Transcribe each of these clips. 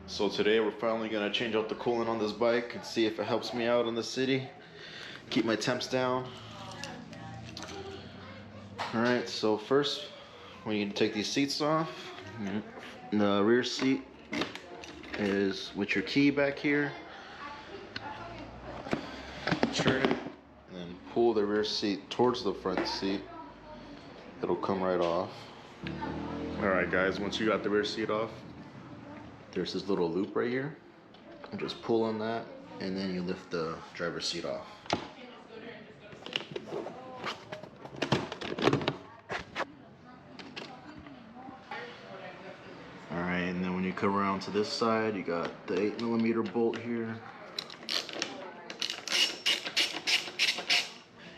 So today we're finally gonna change out the coolant on this bike and see if it helps me out in the city, keep my temps down. Alright, so first we need to take these seats off. The rear seat is with your key back here. Turn it and then pull the rear seat towards the front seat. It'll come right off. Alright guys, once you got the rear seat off, there's this little loop right here. You just pull on that and then you lift the driver's seat off. Alright, and then when you come around to this side, you got the 8mm bolt here.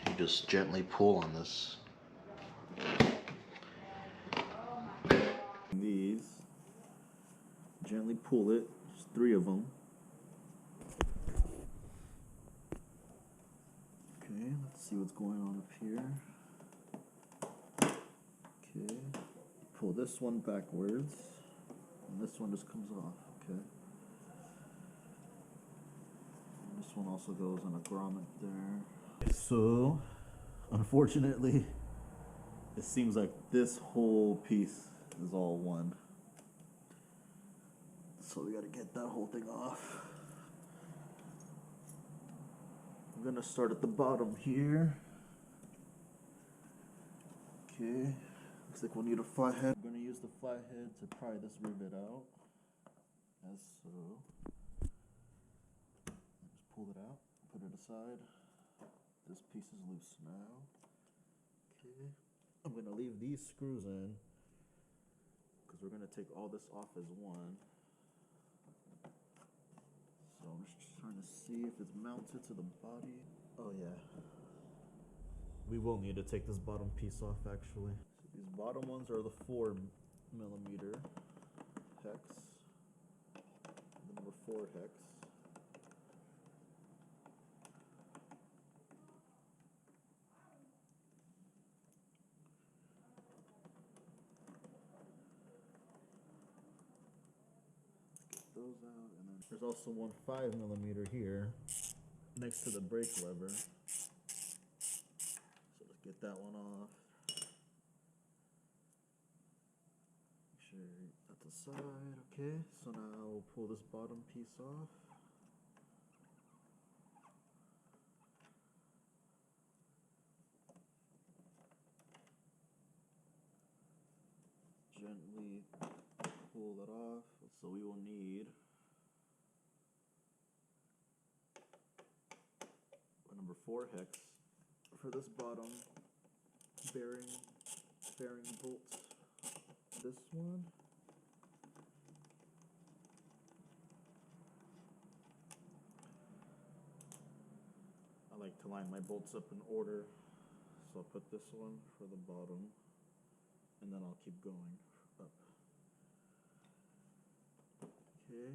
You just gently pull on this. These, gently pull it, there's 3 of them. Okay, let's see what's going on up here. Okay, pull this one backwards, and this one just comes off, okay. And this one also goes on a grommet there. So, unfortunately, it seems like this whole piece is all one. So we gotta get that whole thing off. I'm gonna start at the bottom here. Okay, looks like we'll need a flathead. I'm gonna use the flathead to pry this rivet out, as so. Just pull it out, put it aside. This piece is loose now. Okay, I'm gonna leave these screws in because we're gonna take all this off as one. So I'm just trying to see if it's mounted to the body. Oh yeah. We will need to take this bottom piece off actually. So these bottom ones are the 4mm hex. The number 4 hex. Those out, and then there's also one 5mm here next to the brake lever. So let's get that one off. Make sure that's aside. Okay, so now we'll pull this bottom piece off. Gently pull that off. So we will need a number 4 hex for this bottom bearing bolt. This one. I like to line my bolts up in order, so I'll put this one for the bottom, and then I'll keep going up. Okay,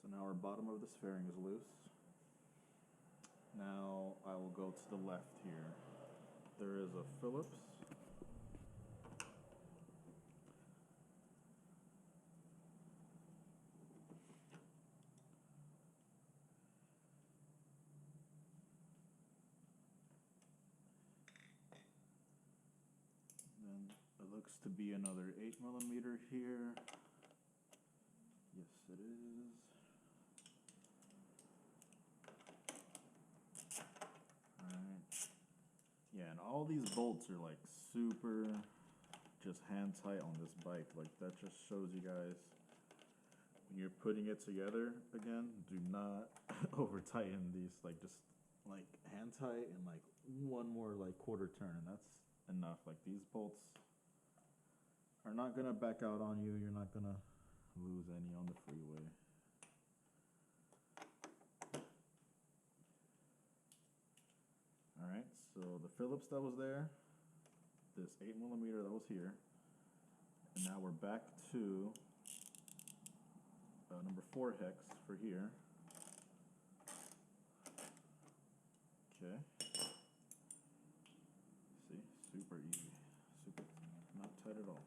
so now our bottom of this fairing is loose. Now I will go to the left here. There is a Phillips. And then looks to be another 8mm here. Yes, it is. Alright. Yeah, and all these bolts are like super just hand tight on this bike. Like that just shows you guys when you're putting it together again, do not over tighten these. Like just like hand tight and like one more like quarter turn and that's enough. Like these bolts are not gonna back out on you. You're not gonna lose any on the freeway. Alright, so the Phillips that was there, this 8mm that was here, and now we're back to number 4 hex for here. Okay. See, super easy, super, not tight at all.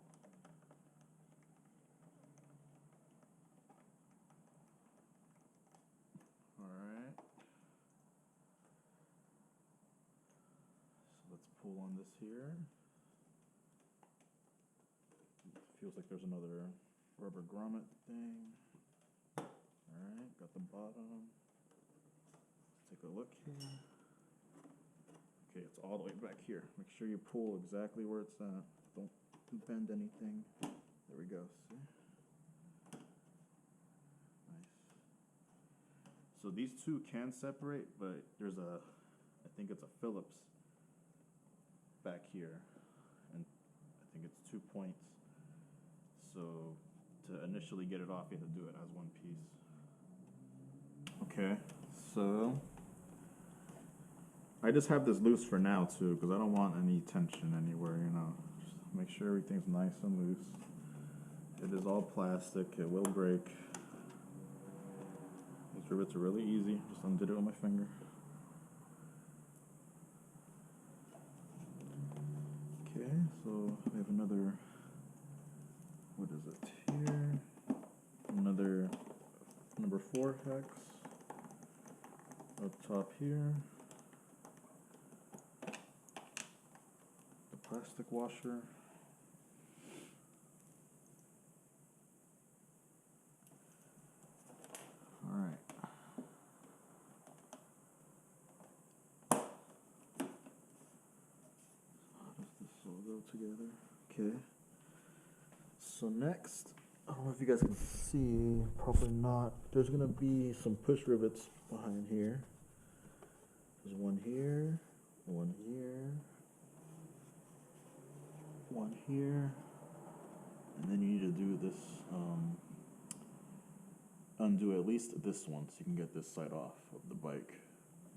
Alright. So let's pull on this here. It feels like there's another rubber grommet thing. Alright, got the bottom. Let's take a look here. Okay, it's all the way back here. Make sure you pull exactly where it's at. Don't bend anything. There we go, see? Nice. So these two can separate, but there's a, I think it's a Phillips back here. And I think it's 2 points. So to initially get it off, you have to do it as one piece. Okay, so I just have this loose for now too, because I don't want any tension anywhere, you know. Just make sure everything's nice and loose. It is all plastic, it will break. These rivets are really easy, just undid it with my finger. Okay, so we have another, what is it here? Another number 4 hex up top here. The plastic washer. All right. How does this all go together? Okay. So next, I don't know if you guys can see, probably not. There's gonna be some push rivets behind here. There's one here, one here, one here, and then you need to do this, undo at least this one so you can get this side off of the bike.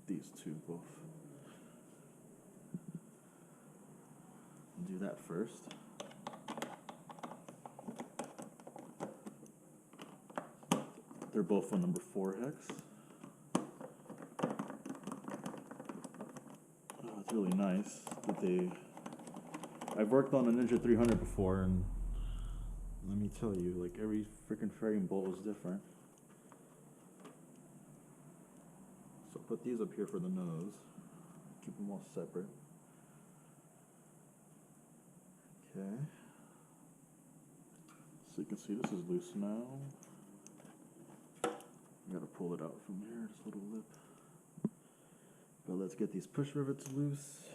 These two both. Do that first. They're both on number 4 hex. Oh, it's really nice that I've worked on a Ninja 300 before, and let me tell you, like every freaking fairing bolt is different. So put these up here for the nose. Keep them all separate. Okay. So you can see this is loose now. You gotta pull it out from here, this little lip. But let's get these push rivets loose.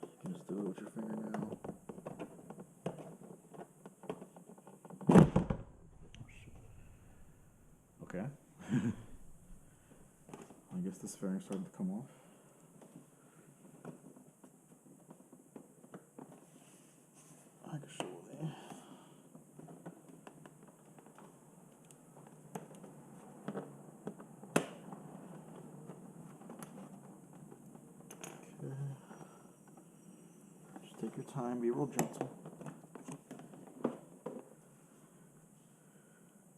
You can just do it with your finger now. Oh shit. Okay. I guess this fairing's starting to come off. I can show you. Just take your time, be real gentle.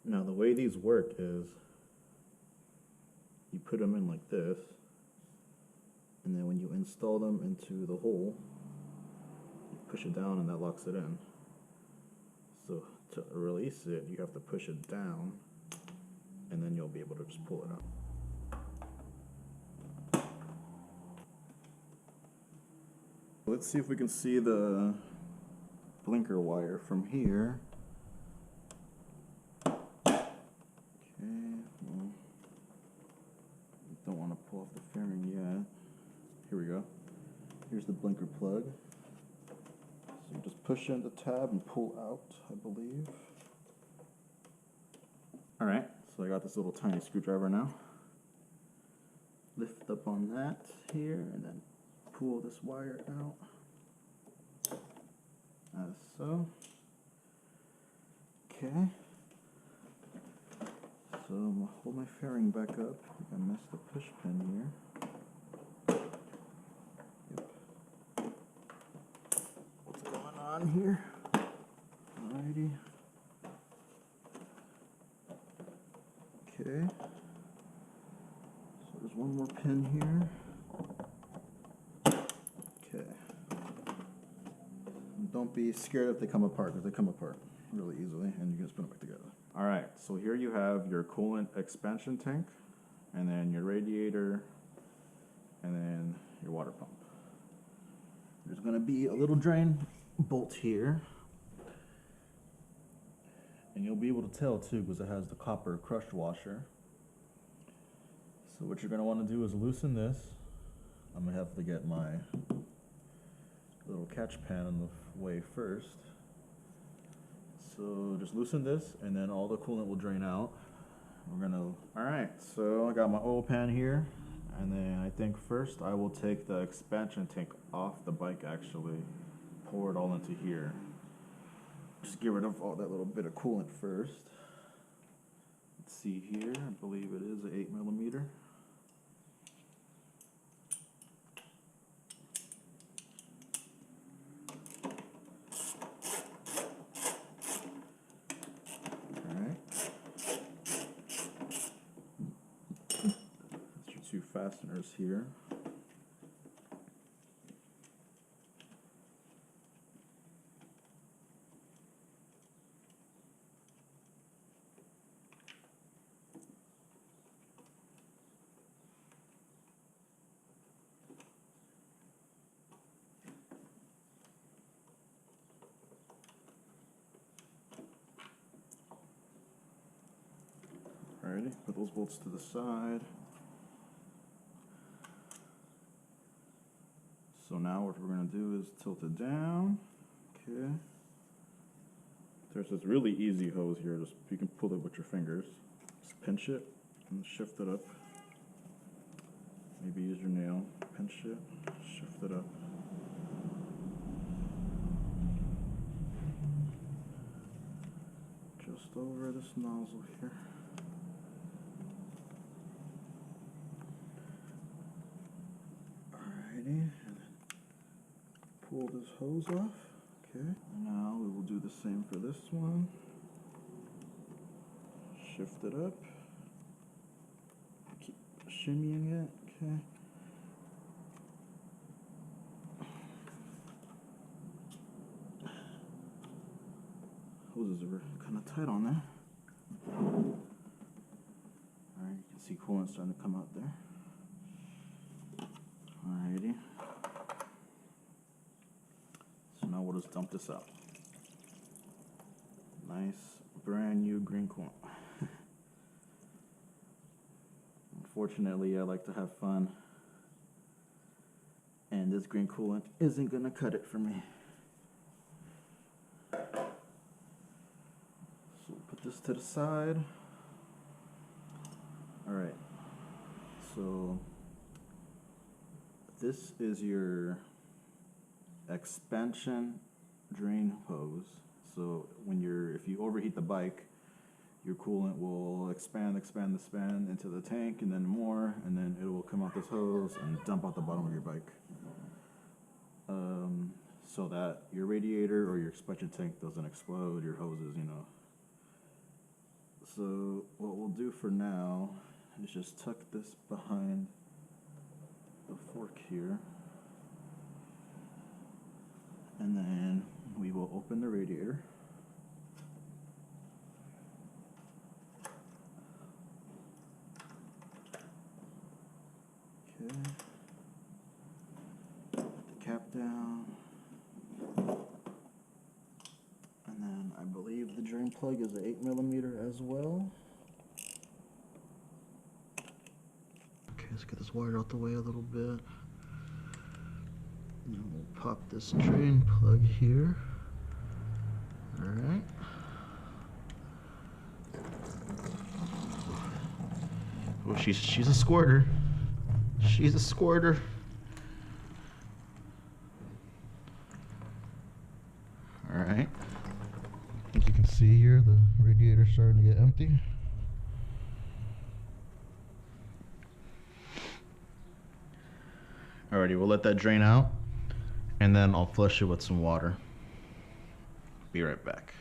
Now the way these work is you put them in like this, and then when you install them into the hole, you push it down and that locks it in. So to release it, you have to push it down, and then you'll be able to just pull it out. Let's see if we can see the blinker wire from here. Okay, well, don't want to pull off the fairing yet. Here we go. Here's the blinker plug. So you just push in the tab and pull out, I believe. Alright, so I got this little tiny screwdriver now. Lift up on that here and then pull this wire out. As so. Okay. So I'm gonna hold my fairing back up. I missed the push pin here. Yep. What's going on here? Alrighty. Okay. So there's one more pin here. Okay. Don't be scared if they come apart, because they come apart really easily, and you can just put them back together. Alright, so here you have your coolant expansion tank, and then your radiator, and then your water pump. There's going to be a little drain bolt here, and you'll be able to tell too because it has the copper crush washer. So what you're going to want to do is loosen this. I'm going to have to get my little catch pan in the way first. So just loosen this and then all the coolant will drain out. Alright, so I got my oil pan here, and then I think first I will take the expansion tank off the bike actually, pour it all into here. Just get rid of all that little bit of coolant first. Let's see here, I believe it is an 8mm. Two fasteners here. Alrighty, put those bolts to the side. So now what we're going to do is tilt it down. Okay. There's this really easy hose here. Just you can pull it with your fingers. Just pinch it and shift it up. Maybe use your nail. Pinch it, shift it up. Just over this nozzle here. Alrighty. Pull this hose off. Okay. Now we will do the same for this one. Shift it up. Keep shimmying it. Okay. Hoses are kind of tight on there. Alright, you can see coolant starting to come out there. Alrighty. Now we'll just dump this out. Nice, brand new green coolant. Unfortunately, I like to have fun, and this green coolant isn't gonna cut it for me. So we'll put this to the side. Alright, so this is your expansion drain hose. So if you overheat the bike, your coolant will expand into the tank, and then more, and then it will come out this hose and dump out the bottom of your bike. So that your radiator or your expansion tank doesn't explode, your hoses, you know. So what we'll do for now is just tuck this behind the fork here. And then we will open the radiator. Okay. Put the cap down. I believe the drain plug is an 8mm as well. Okay, let's get this wire out the way a little bit. And we'll pop this drain plug here. Alright. Oh, she's a squirter. She's a squirter. Alright. As you can see here, the radiator's starting to get empty. Alrighty, we'll let that drain out, and then I'll flush it with some water. Be right back.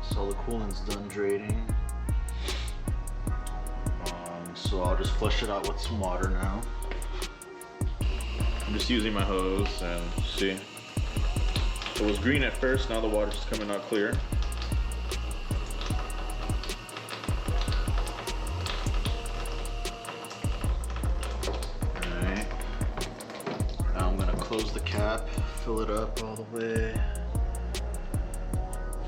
So the coolant's done draining. So I'll just flush it out with some water now. I'm just using my hose and see. It was green at first, now the water's just coming out clear. Alright. Now I'm gonna close the cap, fill it up all the way,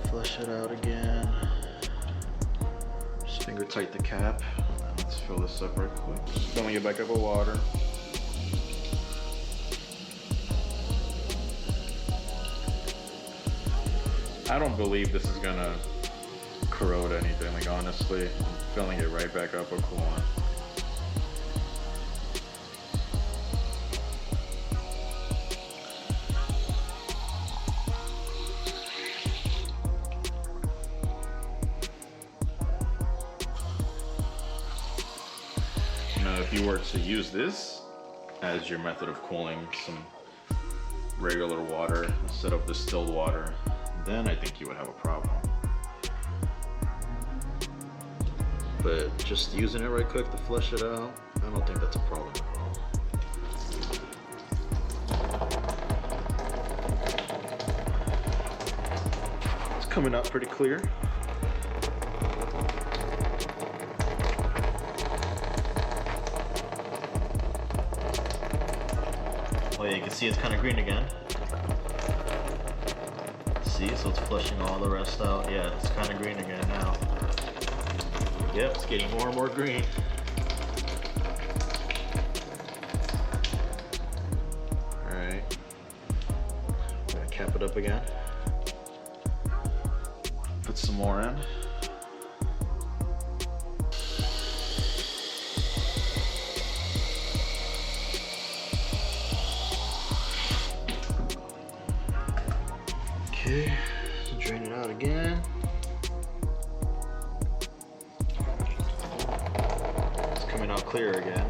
flush it out again. Just finger tight the cap. Let's fill this up right quick. Filling it back up with water. I don't believe this is gonna corrode anything, like honestly. I'm filling it right back up with coolant. Now if you were to use this as your method of cooling some regular water instead of distilled water, then I think you would have a problem. But just using it right quick to flush it out, I don't think that's a problem at all. It's coming out pretty clear. Oh yeah, you can see it's kind of green again. See, so it's flushing all the rest out. Yeah, it's kind of green again now. Yep, it's getting more and more green. Alright. I'm gonna cap it up again. Put some more in. Okay, drain it out again. It's coming out clear again.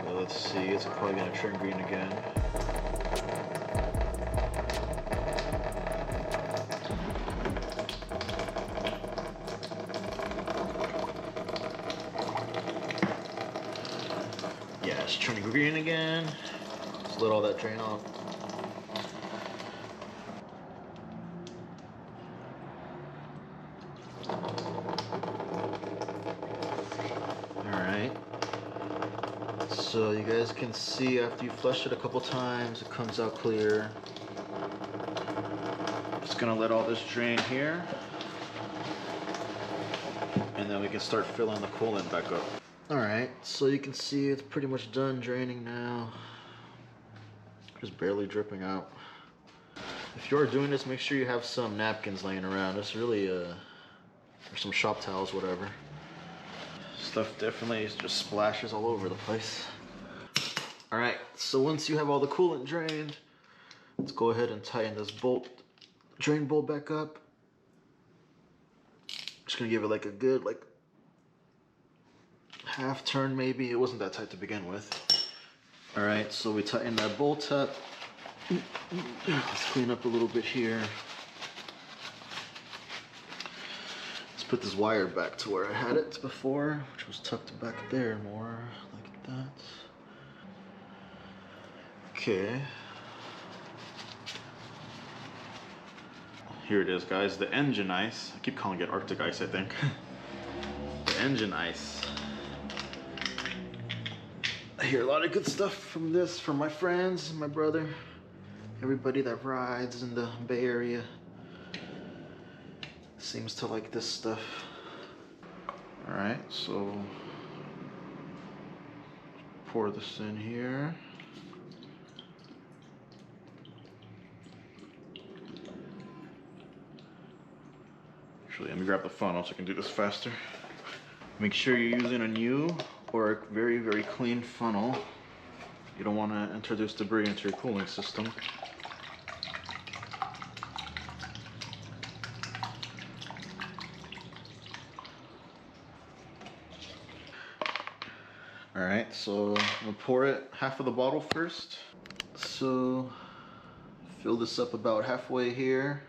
Well, let's see, it's probably gonna turn green again. Yeah, it's turning green again. Just let all that drain off. Alright, so you guys can see after you flush it a couple times, it comes out clear. Just gonna let all this drain here, and then we can start filling the coolant back up. Alright, so you can see it's pretty much done draining now. Just barely dripping out. If you are doing this, make sure you have some napkins laying around. It's really, or some shop towels, whatever. Stuff definitely just splashes all over the place. Alright, so once you have all the coolant drained, let's go ahead and tighten this bolt, drain bolt back up. Just gonna give it like a good, like, half turn maybe. It wasn't that tight to begin with. Alright, so we tighten that bolt up. Let's clean up a little bit here. Put this wire back to where I had it before, which was tucked back there more, like that. Okay. Here it is, guys, the engine ice. I keep calling it Arctic ice, I think. The engine ice. I hear a lot of good stuff from this, from my friends, my brother, everybody that rides in the Bay Area seems to like this stuff. All right, so pour this in here. Actually, let me grab the funnel so I can do this faster. Make sure you're using a new or a very, very clean funnel. You don't want to introduce debris into your cooling system. All right, so we'll pour it half of the bottle first. So fill this up about halfway here.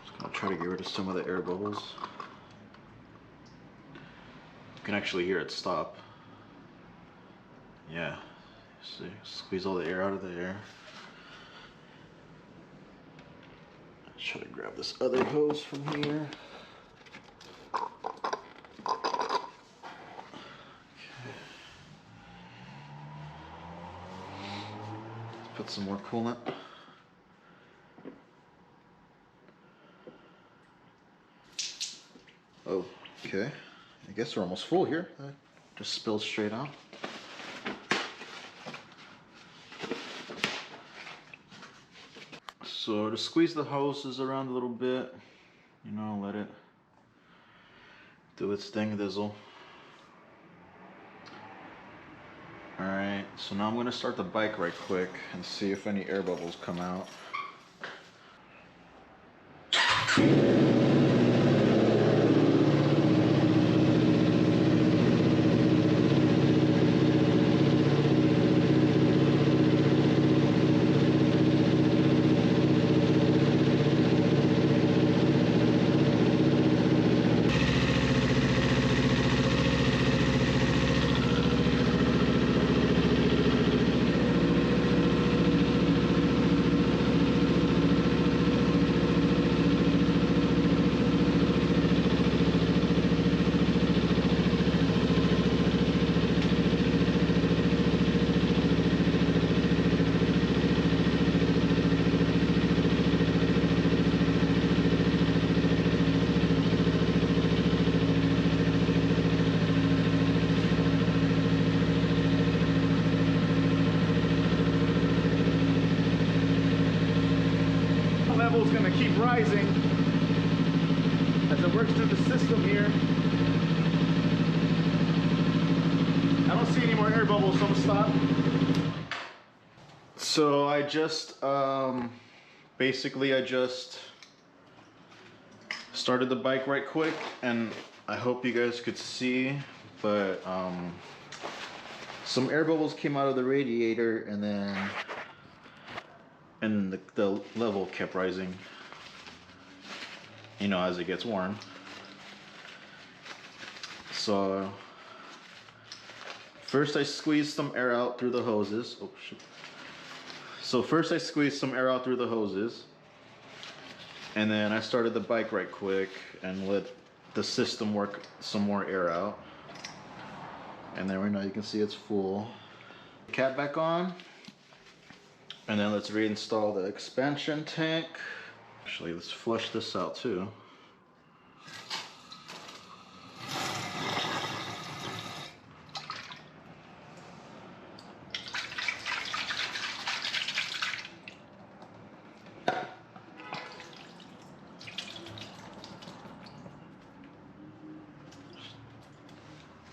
Just gonna try to get rid of some of the air bubbles. You can actually hear it stop. Yeah, see, squeeze all the air out of the air. Try to grab this other hose from here. Put some more coolant. Oh, okay. I guess we're almost full here. Just spilled straight out. So to squeeze the hoses around a little bit, you know, let it do its thing, Dizzle. Alright, so now I'm going to start the bike right quick and see if any air bubbles come out. Level is going to keep rising as it works through the system here. I don't see any more air bubbles, so I'm gonna stop. So I just basically I just started the bike right quick, and I hope you guys could see, but some air bubbles came out of the radiator, and then the level kept rising, you know, as it gets warm. So first I squeezed some air out through the hoses. Oh shit. So first I squeezed some air out through the hoses, and then I started the bike right quick and let the system work some more air out. And then right now you can see it's full. Cap back on. And then let's reinstall the expansion tank. Actually, let's flush this out too.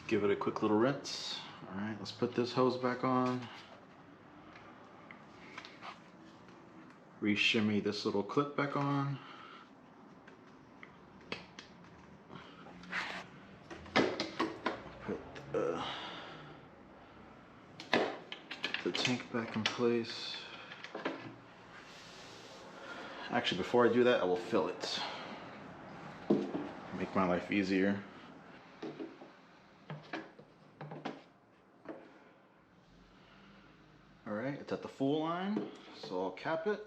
Give it a quick little rinse. All right, let's put this hose back on. Re-shimmy this little clip back on. Put the tank back in place. Actually, before I do that, I will fill it. Make my life easier. Alright, it's at the full line, so I'll cap it.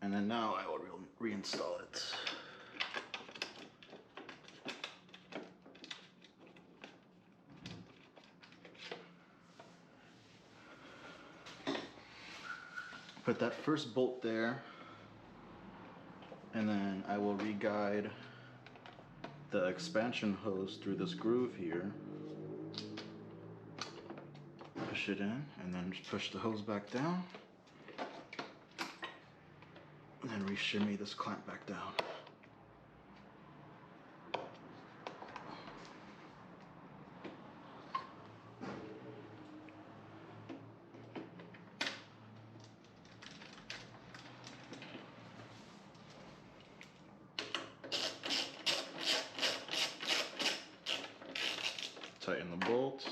And then now I will reinstall it. Put that first bolt there, and then I will re-guide the expansion hose through this groove here. Push it in, and then just push the hose back down, and then re-shimmy this clamp back down. Tighten the bolts.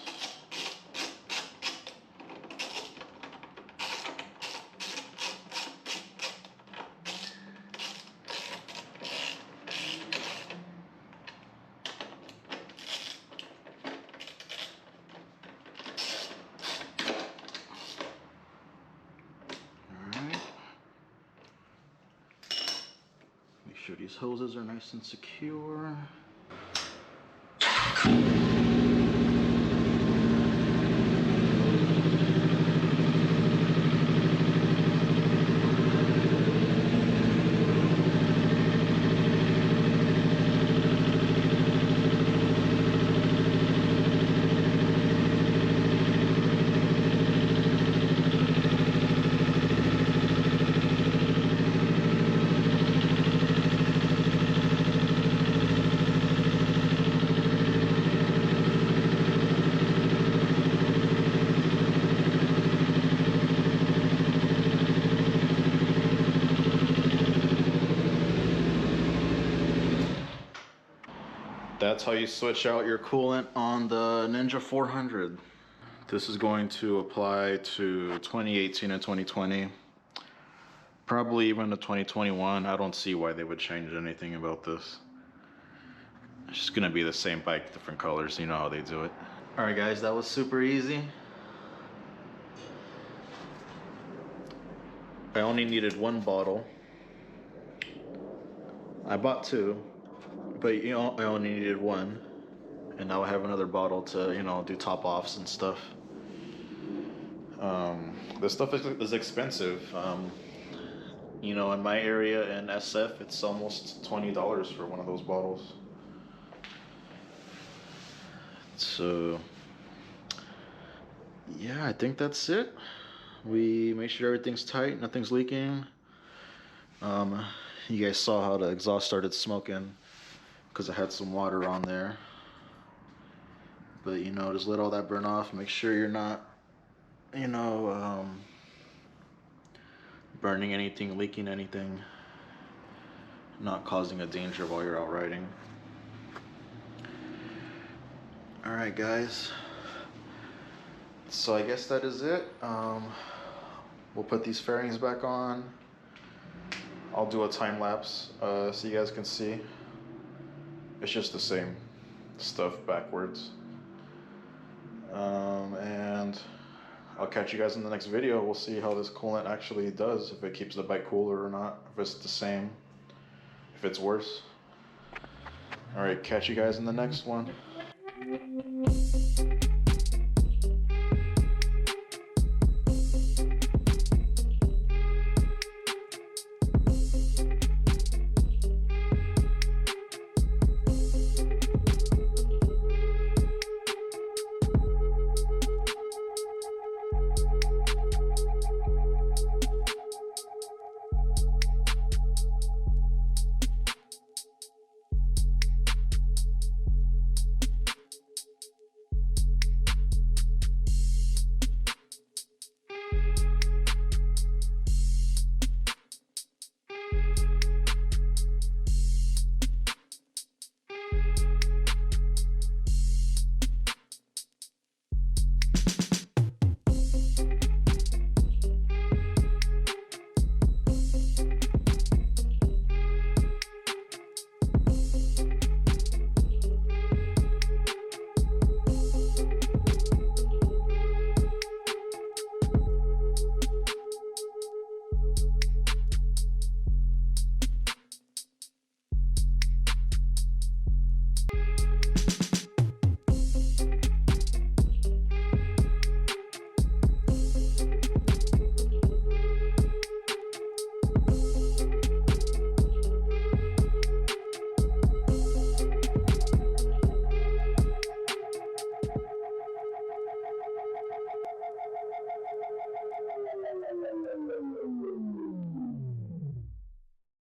Alright. Make sure these hoses are nice and secure. That's how you switch out your coolant on the Ninja 400. This is going to apply to 2018 and 2020. Probably even to 2021. I don't see why they would change anything about this. It's just gonna be the same bike, different colors. You know how they do it. Alright guys, that was super easy. I only needed one bottle. I bought two, but you know, I only needed one. And now I have another bottle to, you know, do top offs and stuff. This stuff is expensive. You know, in my area in SF, it's almost $20 for one of those bottles. So, yeah, I think that's it. We make sure everything's tight, nothing's leaking. You guys saw how the exhaust started smoking because I had some water on there. But, you know, just let all that burn off. Make sure you're not, you know, burning anything, leaking anything, not causing a danger while you're out riding. Alright guys, so I guess that is it. We'll put these fairings back on. I'll do a time lapse so you guys can see. It's just the same stuff backwards. And I'll catch you guys in the next video. We'll see how this coolant actually does, if it keeps the bike cooler or not, if it's the same, if it's worse. Alright, catch you guys in the next one.